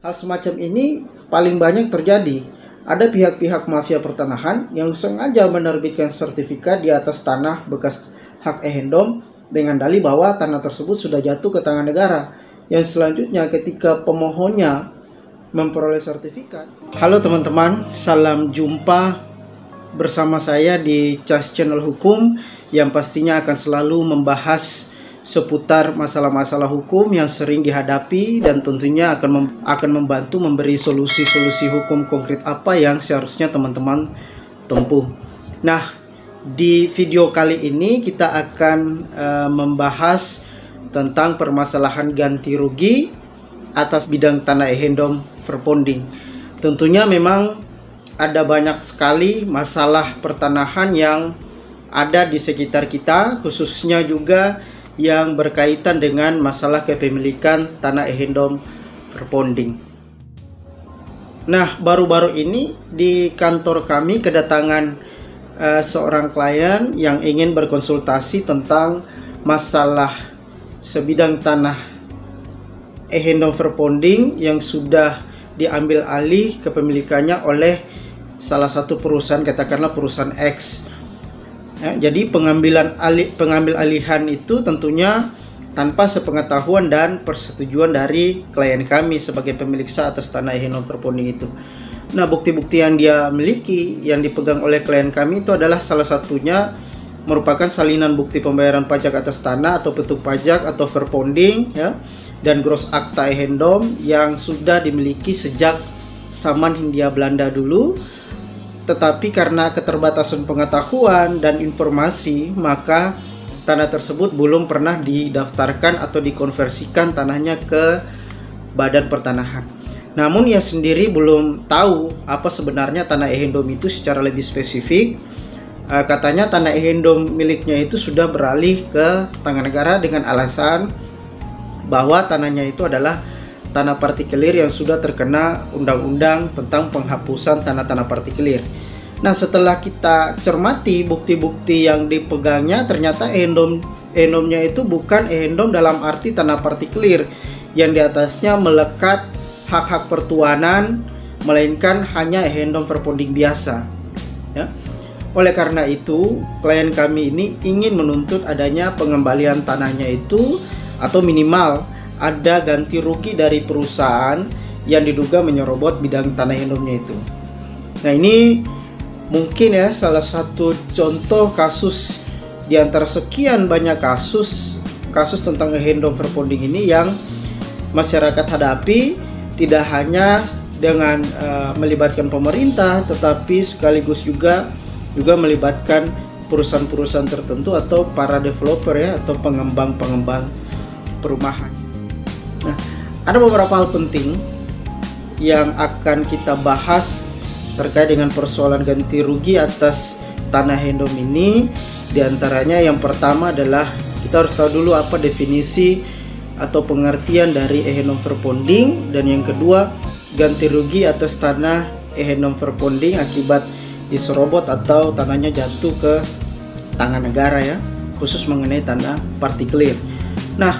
Hal semacam ini paling banyak terjadi. Ada pihak-pihak mafia pertanahan yang sengaja menerbitkan sertifikat di atas tanah bekas hak ehendom dengan dalih bahwa tanah tersebut sudah jatuh ke tangan negara. Yang selanjutnya ketika pemohonnya memperoleh sertifikat. Halo teman-teman, salam jumpa bersama saya di CAS Channel Hukum yang pastinya akan selalu membahas seputar masalah-masalah hukum yang sering dihadapi dan tentunya akan membantu memberi solusi-solusi hukum konkret apa yang seharusnya teman-teman tempuh. Nah, di video kali ini kita akan membahas tentang permasalahan ganti rugi atas bidang tanah ehendom verponding. Tentunya memang ada banyak sekali masalah pertanahan yang ada di sekitar kita, khususnya juga yang berkaitan dengan masalah kepemilikan tanah ehendom verponding. Nah, baru-baru ini di kantor kami kedatangan seorang klien yang ingin berkonsultasi tentang masalah sebidang tanah ehendom verponding yang sudah diambil alih kepemilikannya oleh salah satu perusahaan, katakanlah perusahaan X. Ya, jadi pengambil alihan itu tentunya tanpa sepengetahuan dan persetujuan dari klien kami sebagai pemilik sah atas tanah ehendom verponding itu. Nah, bukti-bukti yang dia miliki yang dipegang oleh klien kami itu adalah salah satunya merupakan salinan bukti pembayaran pajak atas tanah atau petuk pajak atau verponding, ya, dan gross akta ehendom yang sudah dimiliki sejak zaman Hindia Belanda dulu. Tetapi karena keterbatasan pengetahuan dan informasi, maka tanah tersebut belum pernah didaftarkan atau dikonversikan tanahnya ke badan pertanahan. Namun ia sendiri belum tahu apa sebenarnya tanah ehendom itu secara lebih spesifik. Katanya tanah ehendom miliknya itu sudah beralih ke tangan negara dengan alasan bahwa tanahnya itu adalah tanah partikelir yang sudah terkena undang-undang tentang penghapusan tanah-tanah partikelir. Nah, setelah kita cermati bukti-bukti yang dipegangnya, ternyata ehendomnya itu bukan ehendom dalam arti tanah partikelir yang di atasnya melekat hak-hak pertuanan, melainkan hanya ehendom verponding biasa. Ya. Oleh karena itu, klien kami ini ingin menuntut adanya pengembalian tanahnya itu atau minimal ada ganti rugi dari perusahaan yang diduga menyerobot bidang tanah ehendomnya itu. Nah, ini mungkin ya salah satu contoh kasus di antara sekian banyak kasus tentang ehendom verponding ini yang masyarakat hadapi, tidak hanya dengan melibatkan pemerintah, tetapi sekaligus juga melibatkan perusahaan-perusahaan tertentu atau para developer, ya, atau pengembang-pengembang perumahan. Nah, ada beberapa hal penting yang akan kita bahas terkait dengan persoalan ganti rugi atas tanah ehendom ini. Di antaranya yang pertama adalah kita harus tahu dulu apa definisi atau pengertian dari ehendom verponding, dan yang kedua ganti rugi atas tanah ehendom verponding akibat diserobot atau tanahnya jatuh ke tangan negara, ya, khusus mengenai tanah partikelir. Nah,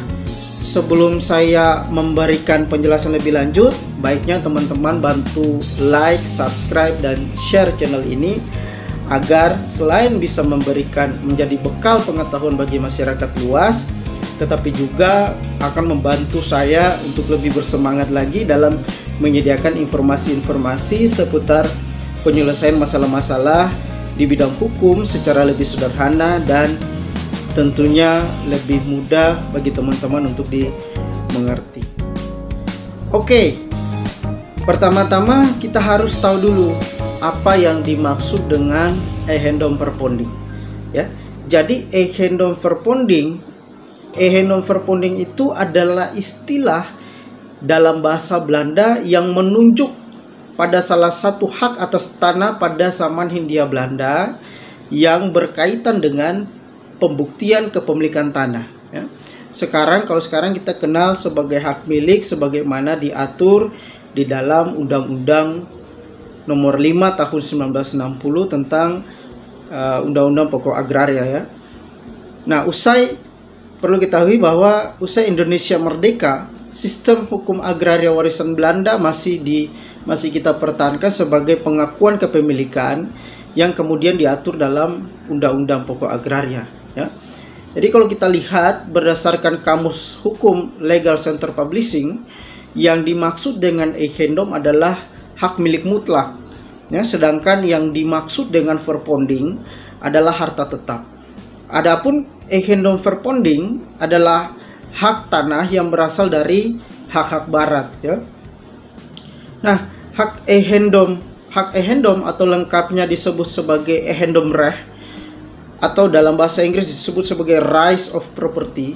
sebelum saya memberikan penjelasan lebih lanjut, baiknya teman-teman bantu like, subscribe, dan share channel ini agar selain bisa menjadi bekal pengetahuan bagi masyarakat luas, tetapi juga akan membantu saya untuk lebih bersemangat lagi dalam menyediakan informasi-informasi seputar penyelesaian masalah-masalah di bidang hukum secara lebih sederhana dan tentunya lebih mudah bagi teman-teman untuk dimengerti. Oke, pertama-tama kita harus tahu dulu apa yang dimaksud dengan ehendom verponding, ya. Jadi ehendom verponding itu adalah istilah dalam bahasa Belanda yang menunjuk pada salah satu hak atas tanah pada zaman Hindia Belanda yang berkaitan dengan pembuktian kepemilikan tanah, ya. Kalau sekarang kita kenal sebagai hak milik sebagaimana diatur di dalam Undang-Undang Nomor 5 Tahun 1960 tentang Undang-Undang Pokok Agraria, ya. Nah, perlu diketahui bahwa usai Indonesia merdeka sistem hukum agraria warisan Belanda masih kita pertahankan sebagai pengakuan kepemilikan yang kemudian diatur dalam Undang-Undang Pokok Agraria, ya. Jadi kalau kita lihat berdasarkan Kamus Hukum Legal Center Publishing, yang dimaksud dengan eigendom adalah hak milik mutlak, ya, sedangkan yang dimaksud dengan verponding adalah harta tetap. Adapun eigendom verponding adalah hak tanah yang berasal dari hak-hak barat, ya. Nah, hak eigendom atau lengkapnya disebut sebagai Eigendomsrecht atau dalam bahasa Inggris disebut sebagai Rights of Property,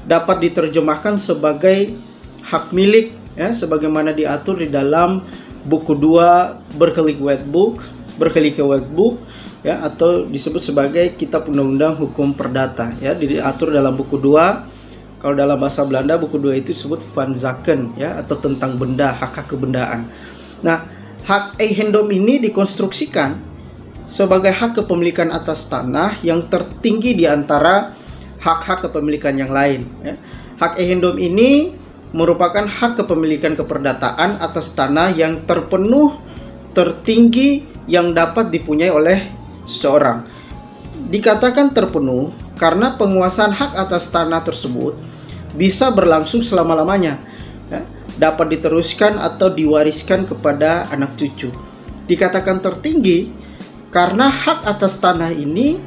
dapat diterjemahkan sebagai hak milik, ya, sebagaimana diatur di dalam buku 2 Burgerlijk Wetboek, ya, atau disebut sebagai Kitab Undang-Undang Hukum Perdata, ya, diatur dalam buku 2. Kalau dalam bahasa Belanda buku 2 itu disebut Van Zaken, ya, atau tentang benda, hak-hak kebendaan. Nah, hak eigendom ini dikonstruksikan sebagai hak kepemilikan atas tanah yang tertinggi di antara hak-hak kepemilikan yang lain, ya. Hak eigendom ini merupakan hak kepemilikan keperdataan atas tanah yang terpenuh, tertinggi, yang dapat dipunyai oleh seseorang. Dikatakan terpenuh karena penguasaan hak atas tanah tersebut bisa berlangsung selama-lamanya, ya, dapat diteruskan atau diwariskan kepada anak cucu. Dikatakan tertinggi karena hak atas tanah ini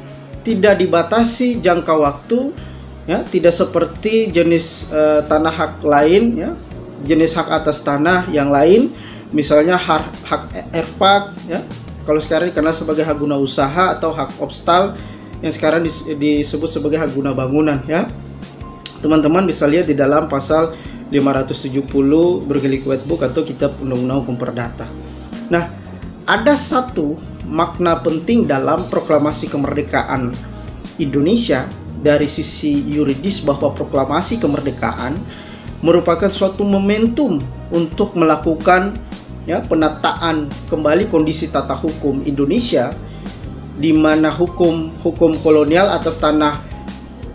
tidak dibatasi jangka waktu, ya, tidak seperti jenis tanah hak lain, ya, jenis hak atas tanah yang lain, misalnya hak erfak, ya, kalau sekarang dikenal sebagai hak guna usaha, atau hak obstal yang sekarang disebut sebagai hak guna bangunan, ya. Teman-teman bisa lihat di dalam pasal 570 Burgerlijk Wetboek atau Kitab Undang-Undang Hukum Perdata. Nah, ada satu makna penting dalam proklamasi kemerdekaan Indonesia dari sisi yuridis, bahwa proklamasi kemerdekaan merupakan suatu momentum untuk melakukan, ya, penataan kembali kondisi tata hukum Indonesia, di mana hukum kolonial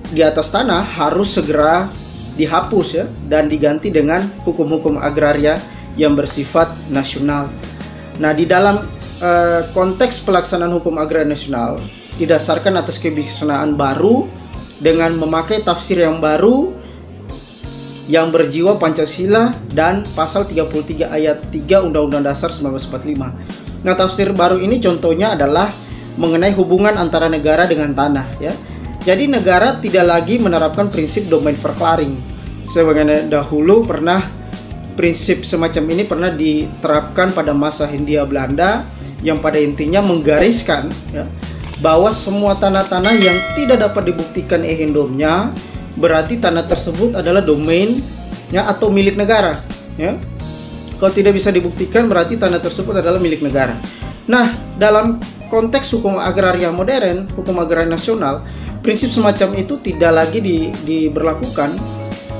di atas tanah harus segera dihapus, ya, dan diganti dengan hukum-hukum agraria yang bersifat nasional. Nah, di dalam konteks pelaksanaan hukum agraria nasional didasarkan atas kebijaksanaan baru dengan memakai tafsir yang baru yang berjiwa Pancasila dan pasal 33 ayat 3 Undang-Undang Dasar 1945. Nah, tafsir baru ini contohnya adalah mengenai hubungan antara negara dengan tanah, ya. Jadi negara tidak lagi menerapkan prinsip domain verklaring. Sebagaimana dahulu prinsip semacam ini pernah diterapkan pada masa Hindia Belanda, yang pada intinya menggariskan, ya, bahwa semua tanah-tanah yang tidak dapat dibuktikan eigendomnya berarti tanah tersebut adalah domainnya atau milik negara, ya. Kalau tidak bisa dibuktikan berarti tanah tersebut adalah milik negara. Nah, dalam konteks hukum agraria modern, hukum agraria nasional, prinsip semacam itu tidak lagi diberlakukan,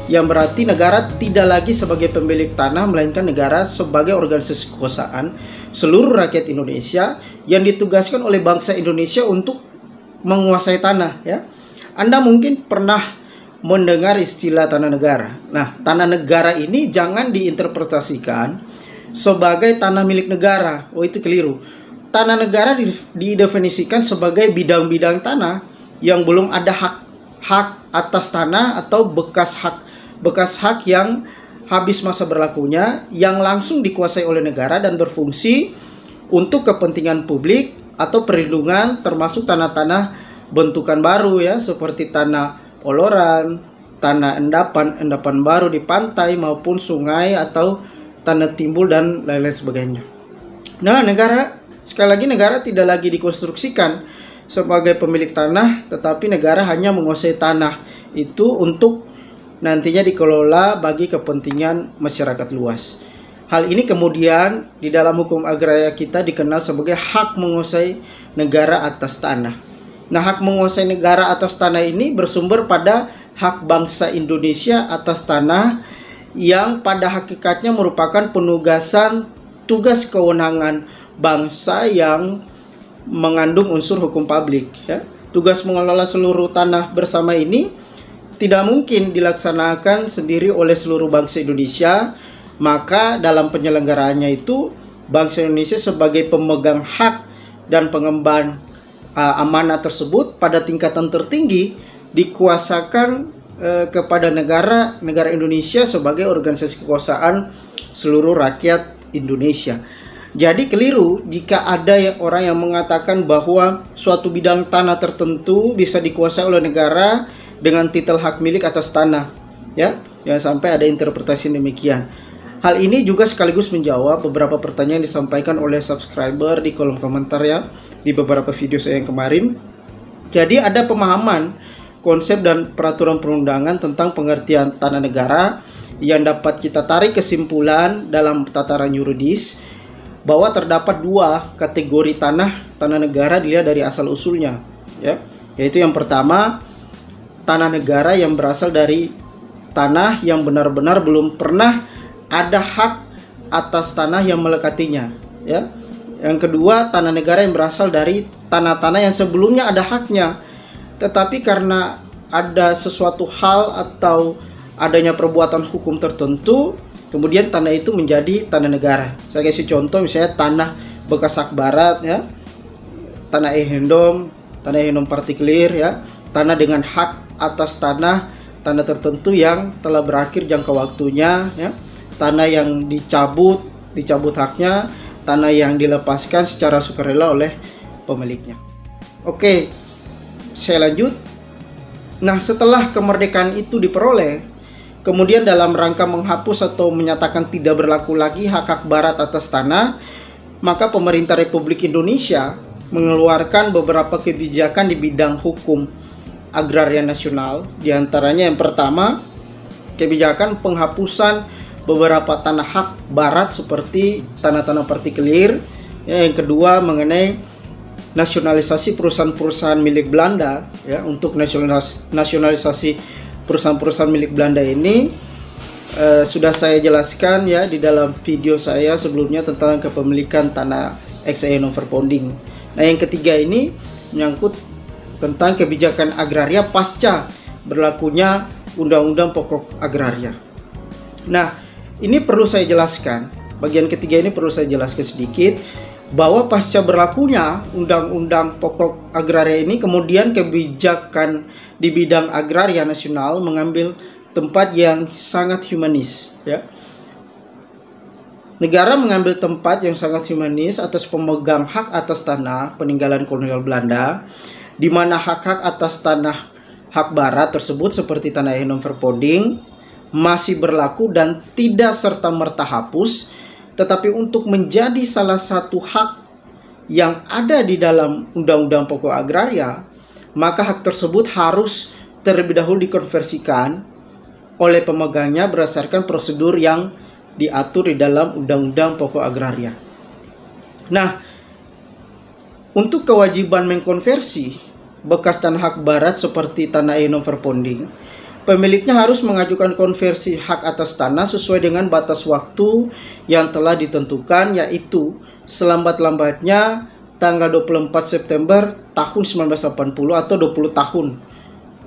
yang berarti negara tidak lagi sebagai pemilik tanah, melainkan negara sebagai organisasi kekuasaan seluruh rakyat Indonesia yang ditugaskan oleh bangsa Indonesia untuk menguasai tanah, ya. Anda mungkin pernah mendengar istilah tanah negara. Nah, tanah negara ini jangan diinterpretasikan sebagai tanah milik negara. Oh, itu keliru. Tanah negara didefinisikan sebagai bidang-bidang tanah yang belum ada hak atas tanah atau bekas hak yang habis masa berlakunya, yang langsung dikuasai oleh negara dan berfungsi untuk kepentingan publik atau perlindungan, termasuk tanah-tanah bentukan baru, ya, seperti tanah oloran, tanah endapan baru di pantai maupun sungai, atau tanah timbul dan lain-lain sebagainya. Nah, sekali lagi negara tidak lagi dikonstruksikan sebagai pemilik tanah, tetapi negara hanya menguasai tanah itu untuk nantinya dikelola bagi kepentingan masyarakat luas. Hal ini kemudian di dalam hukum agraria kita dikenal sebagai hak menguasai negara atas tanah. Nah, hak menguasai negara atas tanah ini bersumber pada hak bangsa Indonesia atas tanah, yang pada hakikatnya merupakan penugasan tugas kewenangan bangsa yang mengandung unsur hukum publik, ya. Tugas mengelola seluruh tanah bersama ini tidak mungkin dilaksanakan sendiri oleh seluruh bangsa Indonesia, maka dalam penyelenggaraannya itu bangsa Indonesia sebagai pemegang hak dan pengemban amanah tersebut pada tingkatan tertinggi dikuasakan kepada negara Indonesia sebagai organisasi kekuasaan seluruh rakyat Indonesia. Jadi keliru jika ada orang yang mengatakan bahwa suatu bidang tanah tertentu bisa dikuasai oleh negara dengan titel hak milik atas tanah, ya. Jangan sampai ada interpretasi demikian. Hal ini juga sekaligus menjawab beberapa pertanyaan yang disampaikan oleh subscriber di kolom komentar ya, di beberapa video saya yang kemarin. Jadi ada pemahaman konsep dan peraturan perundangan tentang pengertian tanah negara yang dapat kita tarik kesimpulan dalam tataran yuridis bahwa terdapat dua kategori tanah negara dilihat dari asal usulnya, ya. Yaitu yang pertama, tanah negara yang berasal dari tanah yang benar-benar belum pernah ada hak atas tanah yang melekatinya, ya. Yang kedua, tanah negara yang berasal dari tanah-tanah yang sebelumnya ada haknya, tetapi karena ada sesuatu hal atau adanya perbuatan hukum tertentu, kemudian tanah itu menjadi tanah negara. Saya kasih contoh, misalnya tanah bekas hak barat, ya, tanah ehendom partikelir, ya, tanah dengan hak atas tanah tertentu yang telah berakhir jangka waktunya, ya, tanah yang dicabut haknya, tanah yang dilepaskan secara sukarela oleh pemiliknya. Oke, saya lanjut. Nah, setelah kemerdekaan itu diperoleh, kemudian dalam rangka menghapus atau menyatakan tidak berlaku lagi hak barat atas tanah, maka pemerintah Republik Indonesia mengeluarkan beberapa kebijakan di bidang hukum agraria nasional. Di antaranya yang pertama, kebijakan penghapusan beberapa tanah hak barat seperti tanah-tanah partikelir. Yang kedua, mengenai nasionalisasi perusahaan-perusahaan milik Belanda, ya. Untuk nasionalisasi perusahaan-perusahaan milik Belanda ini sudah saya jelaskan ya di dalam video saya sebelumnya tentang kepemilikan tanah ex ehendom verponding. Nah, yang ketiga ini menyangkut tentang kebijakan agraria pasca berlakunya Undang-Undang Pokok Agraria. Nah, ini perlu saya jelaskan. Bagian ketiga ini perlu saya jelaskan sedikit, bahwa pasca berlakunya Undang-Undang Pokok Agraria ini, kemudian kebijakan di bidang agraria nasional mengambil tempat yang sangat humanis, ya. Negara mengambil tempat yang sangat humanis atas pemegang hak atas tanah peninggalan kolonial Belanda, di mana hak-hak atas tanah hak barat tersebut seperti tanah ehendom verponding masih berlaku dan tidak serta-merta hapus, tetapi untuk menjadi salah satu hak yang ada di dalam Undang-Undang Pokok Agraria, maka hak tersebut harus terlebih dahulu dikonversikan oleh pemegangnya berdasarkan prosedur yang diatur di dalam Undang-Undang Pokok Agraria. Nah, untuk kewajiban mengkonversi bekas tanah hak barat seperti tanah ehendom verponding, pemiliknya harus mengajukan konversi hak atas tanah sesuai dengan batas waktu yang telah ditentukan, yaitu selambat-lambatnya tanggal 24 September tahun 1980 atau 20 tahun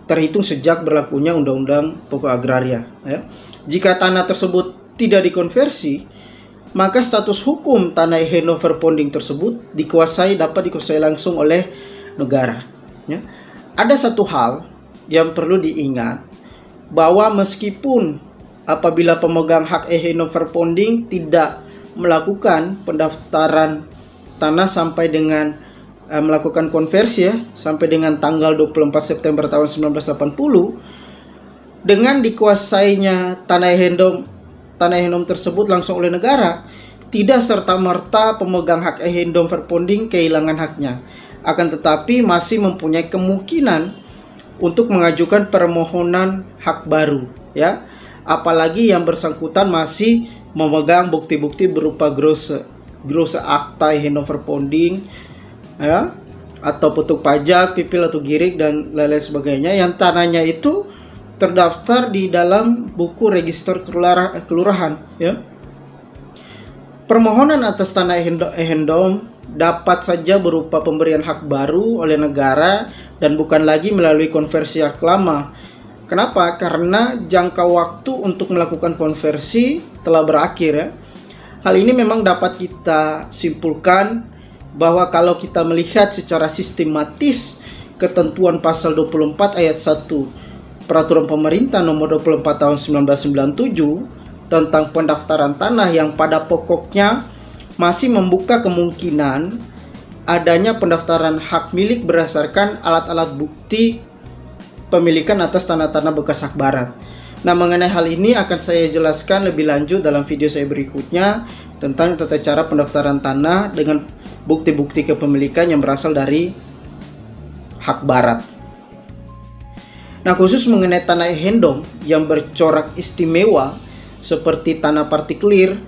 terhitung sejak berlakunya Undang-Undang Pokok Agraria, ya. Jika tanah tersebut tidak dikonversi, maka status hukum tanah ehendom verponding tersebut dapat dikuasai langsung oleh negara, ya. Ada satu hal yang perlu diingat, bahwa meskipun apabila pemegang hak ehendom verponding tidak melakukan pendaftaran tanah sampai dengan melakukan konversi, ya, sampai dengan tanggal 24 September tahun 1980, dengan dikuasainya tanah ehendom tersebut langsung oleh negara, tidak serta-merta pemegang hak ehendom verponding kehilangan haknya, akan tetapi masih mempunyai kemungkinan untuk mengajukan permohonan hak baru, ya. Apalagi yang bersangkutan masih memegang bukti-bukti berupa grosse akta ehendom verponding, ya, atau petuk pajak, pipil atau girik dan lain-lain sebagainya, yang tanahnya itu terdaftar di dalam buku register kelurahan, ya. Permohonan atas tanah ehendom dapat saja berupa pemberian hak baru oleh negara dan bukan lagi melalui konversi hak lama, Kenapa? Karena jangka waktu untuk melakukan konversi telah berakhir ya. Hal ini memang dapat kita simpulkan bahwa kalau kita melihat secara sistematis ketentuan pasal 24 ayat 1 Peraturan Pemerintah nomor 24 tahun 1997 tentang pendaftaran tanah yang pada pokoknya masih membuka kemungkinan adanya pendaftaran hak milik berdasarkan alat-alat bukti pemilikan atas tanah-tanah bekas hak barat. Nah, mengenai hal ini akan saya jelaskan lebih lanjut dalam video saya berikutnya tentang tata cara pendaftaran tanah dengan bukti-bukti kepemilikan yang berasal dari hak barat. Nah, khusus mengenai tanah ehendom yang bercorak istimewa seperti tanah partikelir,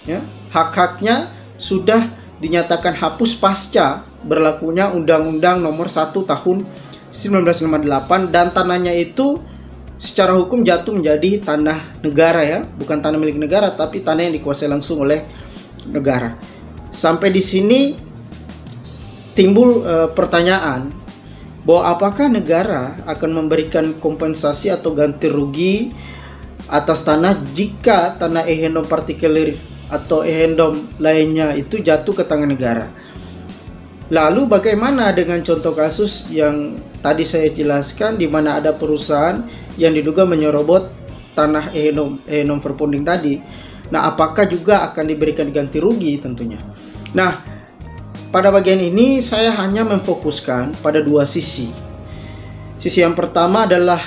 ya, hak-haknya sudah dinyatakan hapus pasca berlakunya Undang-Undang Nomor 1 Tahun 1958 dan tanahnya itu secara hukum jatuh menjadi tanah negara ya, bukan tanah milik negara tapi tanah yang dikuasai langsung oleh negara. Sampai di sini timbul pertanyaan bahwa apakah negara akan memberikan kompensasi atau ganti rugi atas tanah jika tanah ehendom partikelir atau ehendom lainnya itu jatuh ke tangan negara. Lalu bagaimana dengan contoh kasus yang tadi saya jelaskan di mana ada perusahaan yang diduga menyerobot tanah ehendom verponding tadi. Nah, apakah juga akan diberikan ganti rugi tentunya. Nah, pada bagian ini saya hanya memfokuskan pada dua sisi. Sisi yang pertama adalah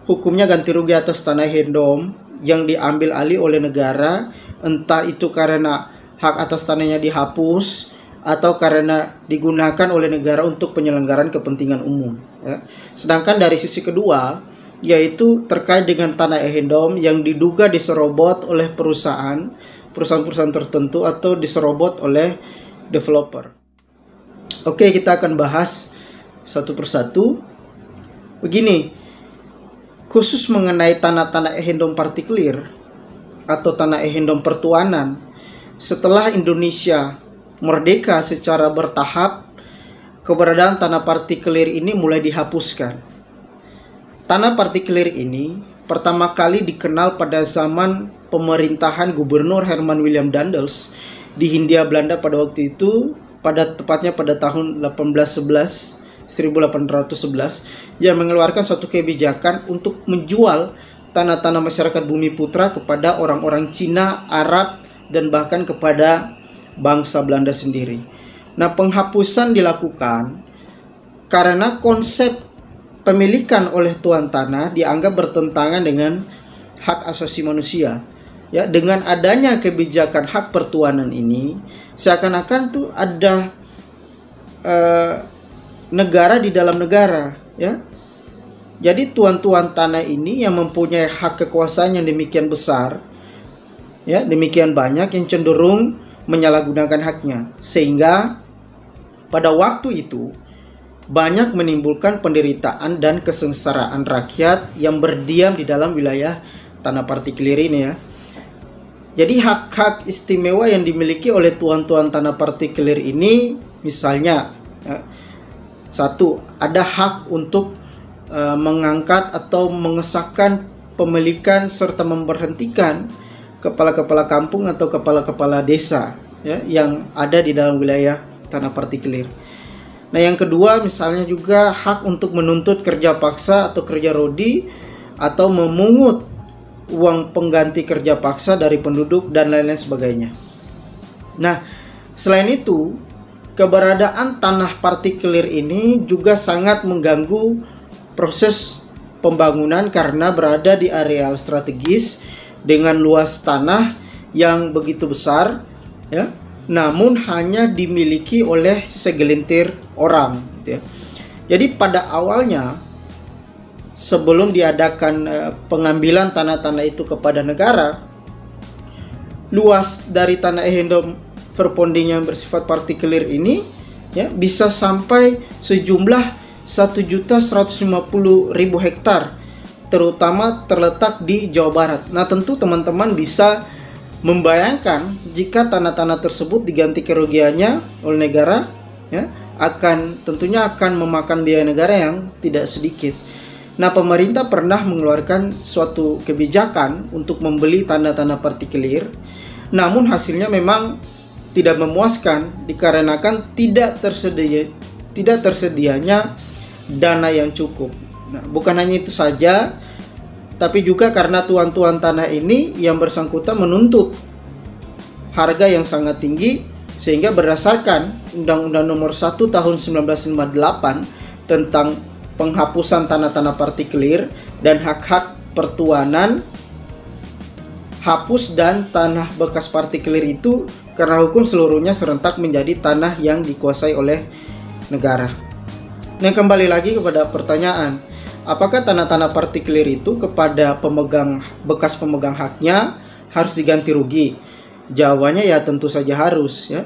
hukumnya ganti rugi atas tanah ehendom yang diambil alih oleh negara, entah itu karena hak atas tanahnya dihapus atau karena digunakan oleh negara untuk penyelenggaraan kepentingan umum ya. Sedangkan dari sisi kedua yaitu terkait dengan tanah ehendom yang diduga diserobot oleh perusahaan tertentu atau diserobot oleh developer. Oke, kita akan bahas satu persatu. Begini, khusus mengenai tanah-tanah ehendom partikelir atau tanah ehendom pertuanan, setelah Indonesia merdeka secara bertahap, keberadaan tanah partikelir ini mulai dihapuskan. Tanah partikelir ini pertama kali dikenal pada zaman pemerintahan Gubernur Herman William Daendels di Hindia Belanda pada waktu itu, tepatnya pada tahun 1811 yang mengeluarkan suatu kebijakan untuk menjual tanah-tanah masyarakat Bumi Putra kepada orang-orang Cina, Arab, dan bahkan kepada bangsa Belanda sendiri. Nah, penghapusan dilakukan karena konsep pemilikan oleh tuan tanah dianggap bertentangan dengan hak asasi manusia. Ya, dengan adanya kebijakan hak pertuanan ini, seakan-akan tuh ada negara di dalam negara, ya. Jadi tuan-tuan tanah ini yang mempunyai hak kekuasaan yang demikian besar, ya, demikian banyak yang cenderung menyalahgunakan haknya, sehingga pada waktu itu banyak menimbulkan penderitaan dan kesengsaraan rakyat yang berdiam di dalam wilayah tanah partikelir ini ya. Jadi hak-hak istimewa yang dimiliki oleh tuan-tuan tanah partikelir ini misalnya ya, satu, ada hak untuk mengangkat atau mengesahkan pemilikan serta memberhentikan kepala-kepala kampung atau kepala-kepala desa ya, yang ada di dalam wilayah tanah partikelir. Nah, yang kedua misalnya juga hak untuk menuntut kerja paksa atau kerja rodi atau memungut uang pengganti kerja paksa dari penduduk dan lain-lain sebagainya. Nah, selain itu, keberadaan tanah partikelir ini juga sangat mengganggu proses pembangunan karena berada di areal strategis dengan luas tanah yang begitu besar ya, namun hanya dimiliki oleh segelintir orang gitu ya. Jadi pada awalnya sebelum diadakan pengambilan tanah-tanah itu kepada negara, luas dari tanah ehendom verponding yang bersifat partikelir ini ya bisa sampai sejumlah 1.150.000 hektar, terutama terletak di Jawa Barat. Nah, tentu teman-teman bisa membayangkan jika tanah-tanah tersebut diganti kerugiannya oleh negara ya, tentunya akan memakan biaya negara yang tidak sedikit. Nah, pemerintah pernah mengeluarkan suatu kebijakan untuk membeli tanah-tanah partikelir, namun hasilnya memang tidak memuaskan dikarenakan tidak tersedianya dana yang cukup. Nah, bukan hanya itu saja, tapi juga karena tuan-tuan tanah ini yang bersangkutan menuntut harga yang sangat tinggi, sehingga berdasarkan Undang-Undang Nomor 1 Tahun 1958 tentang penghapusan tanah-tanah partikelir dan hak-hak pertuanan, hapus dan tanah bekas partikelir itu karena hukum seluruhnya serentak menjadi tanah yang dikuasai oleh negara. Nah, kembali lagi kepada pertanyaan, apakah tanah-tanah partikelir itu kepada bekas pemegang haknya harus diganti rugi? Jawabannya ya tentu saja harus, ya.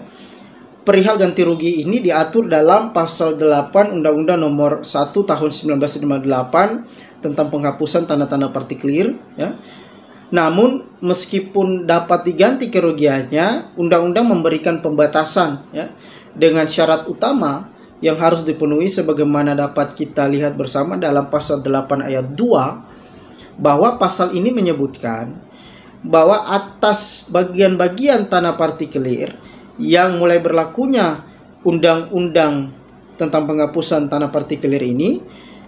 Perihal ganti rugi ini diatur dalam pasal 8 Undang-Undang Nomor 1 Tahun 1958 tentang penghapusan tanah-tanah partikelir, ya. Namun meskipun dapat diganti kerugiannya, undang-undang memberikan pembatasan, ya, dengan syarat utama yang harus dipenuhi sebagaimana dapat kita lihat bersama dalam pasal 8 ayat 2, bahwa pasal ini menyebutkan bahwa atas bagian-bagian tanah partikelir yang mulai berlakunya undang-undang tentang penghapusan tanah partikelir ini,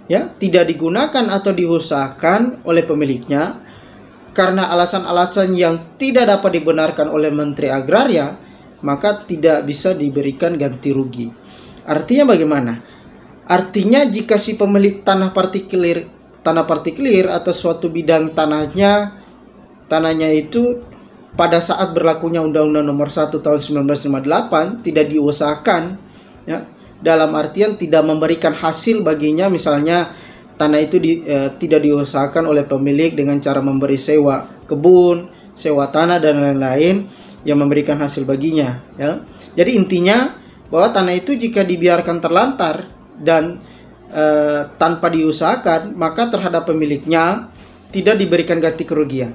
ya, tidak digunakan atau diusahakan oleh pemiliknya karena alasan-alasan yang tidak dapat dibenarkan oleh Menteri Agraria, maka tidak bisa diberikan ganti rugi. Artinya bagaimana? Artinya jika si pemilik tanah partikelir atau suatu bidang tanahnya itu pada saat berlakunya Undang-Undang Nomor 1 Tahun 1958 tidak diusahakan, ya, dalam artian tidak memberikan hasil baginya, misalnya tanah itu tidak diusahakan oleh pemilik dengan cara memberi sewa kebun, sewa tanah dan lain-lain yang memberikan hasil baginya, ya. Jadi intinya bahwa tanah itu jika dibiarkan terlantar dan tanpa diusahakan, maka terhadap pemiliknya tidak diberikan ganti kerugian.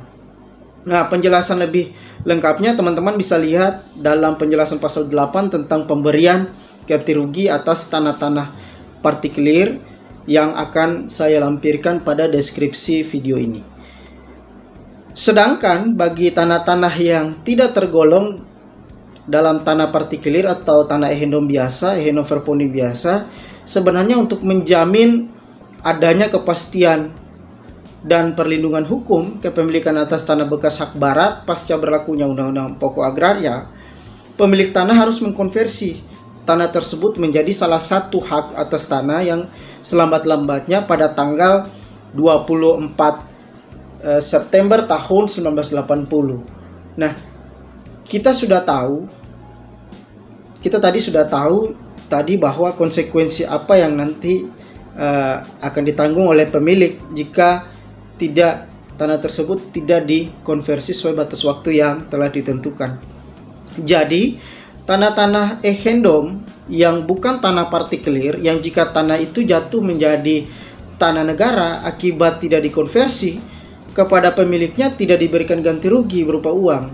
Nah, penjelasan lebih lengkapnya teman-teman bisa lihat dalam penjelasan pasal 8 tentang pemberian ganti rugi atas tanah-tanah partikelir yang akan saya lampirkan pada deskripsi video ini. Sedangkan bagi tanah-tanah yang tidak tergolong dalam tanah partikelir atau tanah ehendom biasa, ehendom verponding biasa, sebenarnya untuk menjamin adanya kepastian dan perlindungan hukum kepemilikan atas tanah bekas hak barat pasca berlakunya Undang-Undang Pokok Agraria, pemilik tanah harus mengkonversi tanah tersebut menjadi salah satu hak atas tanah yang selambat-lambatnya pada tanggal 24 September tahun 1980. Nah, kita tadi sudah tahu bahwa konsekuensi apa yang nanti akan ditanggung oleh pemilik jika tanah tersebut tidak dikonversi sesuai batas waktu yang telah ditentukan. Jadi, tanah-tanah ehendom yang bukan tanah partikelir, yang jika tanah itu jatuh menjadi tanah negara akibat tidak dikonversi, kepada pemiliknya tidak diberikan ganti rugi berupa uang.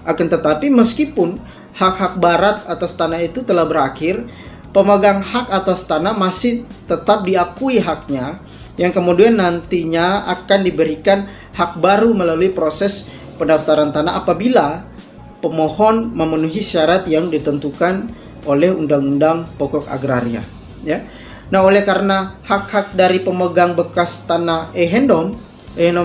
Akan tetapi meskipun hak-hak barat atas tanah itu telah berakhir, pemegang hak atas tanah masih tetap diakui haknya, yang kemudian nantinya akan diberikan hak baru melalui proses pendaftaran tanah apabila pemohon memenuhi syarat yang ditentukan oleh Undang-Undang Pokok Agraria, ya. Nah, oleh karena hak-hak dari pemegang bekas tanah ehendom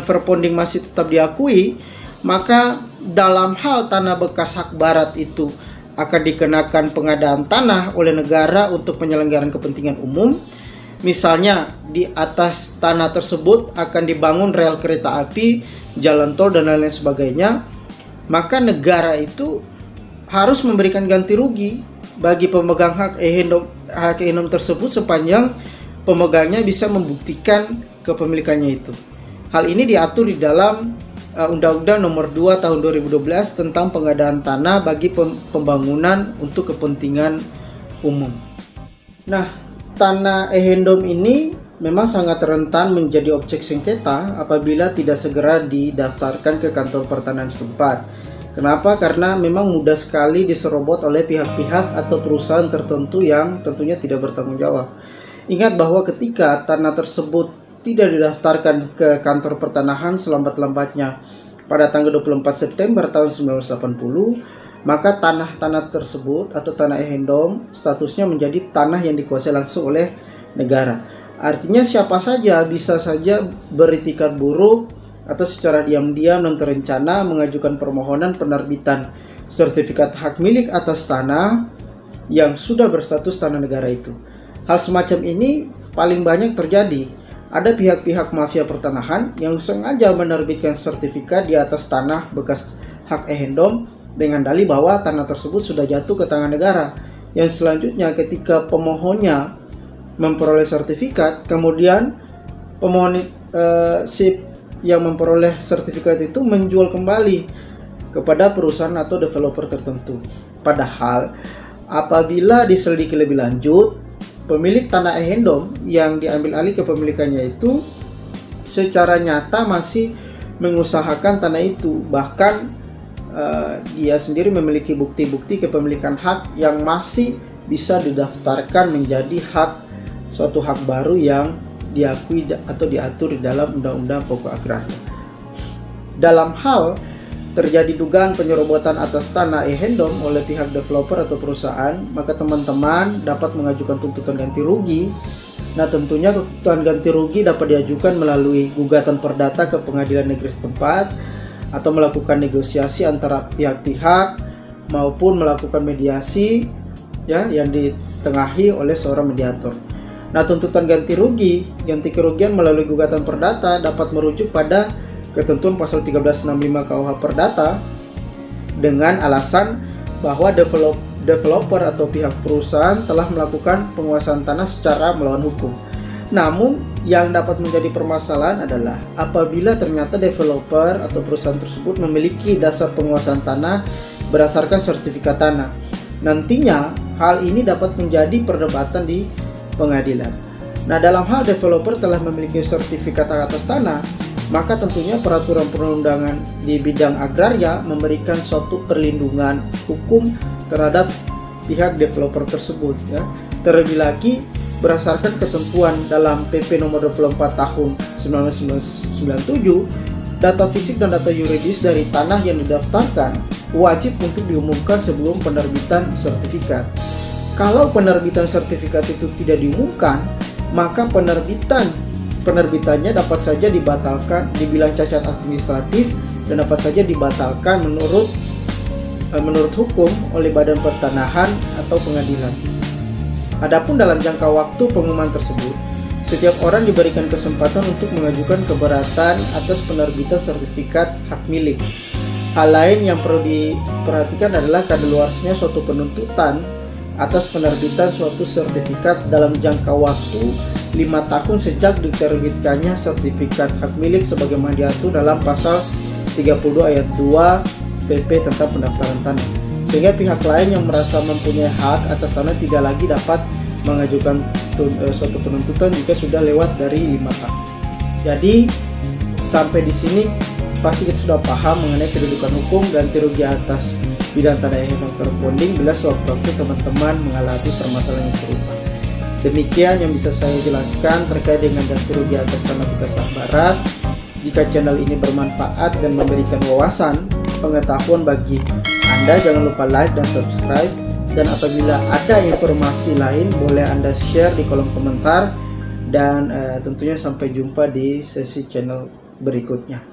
verponding masih tetap diakui, maka dalam hal tanah bekas hak barat itu akan dikenakan pengadaan tanah oleh negara untuk penyelenggaraan kepentingan umum. Misalnya di atas tanah tersebut akan dibangun rel kereta api, jalan tol dan lain-lain sebagainya, maka negara itu harus memberikan ganti rugi bagi pemegang hak ehendom tersebut sepanjang pemegangnya bisa membuktikan kepemilikannya itu. Hal ini diatur di dalam Undang-Undang Nomor 2 Tahun 2012 tentang pengadaan tanah bagi pembangunan untuk kepentingan umum. Nah, tanah ehendom ini memang sangat rentan menjadi objek sengketa apabila tidak segera didaftarkan ke kantor pertanahan setempat. Kenapa? Karena memang mudah sekali diserobot oleh pihak-pihak atau perusahaan tertentu yang tentunya tidak bertanggung jawab. Ingat bahwa ketika tanah tersebut tidak didaftarkan ke kantor pertanahan selambat-lambatnya pada tanggal 24 September tahun 1980, maka tanah-tanah tersebut atau tanah ehendom statusnya menjadi tanah yang dikuasai langsung oleh negara. Artinya siapa saja bisa saja beritikat buruk atau secara diam-diam dan terencana mengajukan permohonan penerbitan sertifikat hak milik atas tanah yang sudah berstatus tanah negara itu. Hal semacam ini paling banyak terjadi. Ada pihak-pihak mafia pertanahan yang sengaja menerbitkan sertifikat di atas tanah bekas hak ehendom dengan dalih bahwa tanah tersebut sudah jatuh ke tangan negara. Yang selanjutnya ketika pemohonnya memperoleh sertifikat, kemudian pemohon yang memperoleh sertifikat itu menjual kembali kepada perusahaan atau developer tertentu. Padahal apabila diselidiki lebih lanjut, pemilik tanah ehendom yang diambil alih kepemilikannya itu secara nyata masih mengusahakan tanah itu. Bahkan dia sendiri memiliki bukti-bukti kepemilikan hak yang masih bisa didaftarkan menjadi suatu hak baru yang diakui atau diatur di dalam Undang-Undang Pokok Agraria. Dalam hal terjadi dugaan penyerobotan atas tanah ehendom oleh pihak developer atau perusahaan, maka teman-teman dapat mengajukan tuntutan ganti rugi. Nah, tentunya tuntutan ganti rugi dapat diajukan melalui gugatan perdata ke pengadilan negeri setempat atau melakukan negosiasi antara pihak-pihak maupun melakukan mediasi yang ditengahi oleh seorang mediator. Nah, tuntutan ganti kerugian melalui gugatan perdata dapat merujuk pada ketentuan pasal 1365 KUH Perdata dengan alasan bahwa developer atau pihak perusahaan telah melakukan penguasaan tanah secara melawan hukum. Namun yang dapat menjadi permasalahan adalah apabila ternyata developer atau perusahaan tersebut memiliki dasar penguasaan tanah berdasarkan sertifikat tanah. Nantinya hal ini dapat menjadi perdebatan di pengadilan. Nah, dalam hal developer telah memiliki sertifikat atas tanah, maka tentunya peraturan perundangan di bidang agraria memberikan suatu perlindungan hukum terhadap pihak developer tersebut. Terlebih lagi berdasarkan ketentuan dalam PP nomor 24 tahun 1997, data fisik dan data yuridis dari tanah yang didaftarkan wajib untuk diumumkan sebelum penerbitan sertifikat. Kalau penerbitan sertifikat itu tidak diumumkan, maka penerbitannya dapat saja dibatalkan, dibilang cacat administratif, dan dapat saja dibatalkan menurut hukum oleh badan pertanahan atau pengadilan. Adapun dalam jangka waktu pengumuman tersebut, setiap orang diberikan kesempatan untuk mengajukan keberatan atas penerbitan sertifikat hak milik. Hal lain yang perlu diperhatikan adalah kadaluarsanya suatu penuntutan atas penerbitan suatu sertifikat dalam jangka waktu 5 tahun sejak diterbitkannya sertifikat hak milik sebagaimana diatur dalam pasal 32 ayat 2 PP tentang pendaftaran tanah. Sehingga pihak lain yang merasa mempunyai hak atas tanah tidak lagi dapat mengajukan suatu penuntutan jika sudah lewat dari 5 tahun. Jadi sampai di sini pasti kita sudah paham mengenai kedudukan hukum ganti rugi atas bidang tanah ehendom crowdfunding bila sewaktu-waktu teman-teman mengalami permasalahan yang serupa. Demikian yang bisa saya jelaskan terkait dengan ganti rugi atas tanah bekas hak barat. Jika channel ini bermanfaat dan memberikan wawasan pengetahuan bagi Anda, jangan lupa like dan subscribe. Dan apabila ada informasi lain, boleh Anda share di kolom komentar. Dan tentunya sampai jumpa di sesi channel berikutnya.